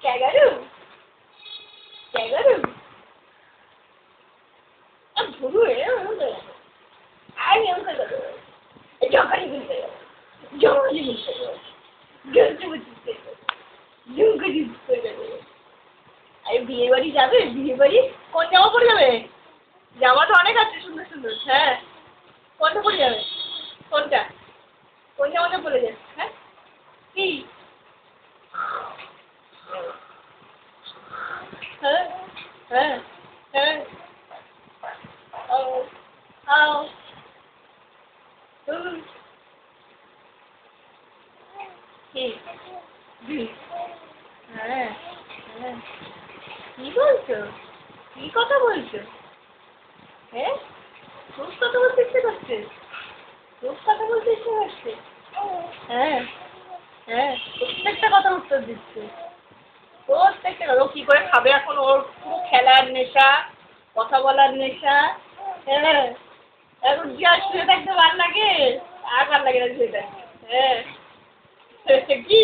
ক্যাগারু ক্যাগারু ভুরু আমি আমাকে জঙ্কারি বলতে জঙ্কারি বলতে জলতে বুঝতে জঙ্কারি বুঝতে আরে বিয়ে বাড়ি যাবে বিয়ে বাড়ি কোন জামা পরে যাবে জামা তো অনেক আছে সুন্দর সুন্দর হ্যাঁ কোনটা পরে যাবে কোনটা কোন জামাটা পরে যাবে হ্যাঁ কি হ্যাঁ হ্যাঁ হ্যাঁ ও আও কি হ্যাঁ হ্যাঁ কি বলছো কি কথা বলছো হ্যাঁ রোজ কথা বলতে ইচ্ছে করছে রোজ কথা বলতে ইচ্ছে করছে হ্যাঁ হ্যাঁ প্রত্যেকটা কথা উত্তর দিচ্ছে প্রত্যেকটা কথা ও কী করে খাবে এখন ওর পুরো খেলার নেশা কথা বলার নেশা হ্যাঁ এখন কি আর শুয়ে থাকতে ভালো লাগে আর ভালো লাগে না শুয়ে থাকতে হ্যাঁ কি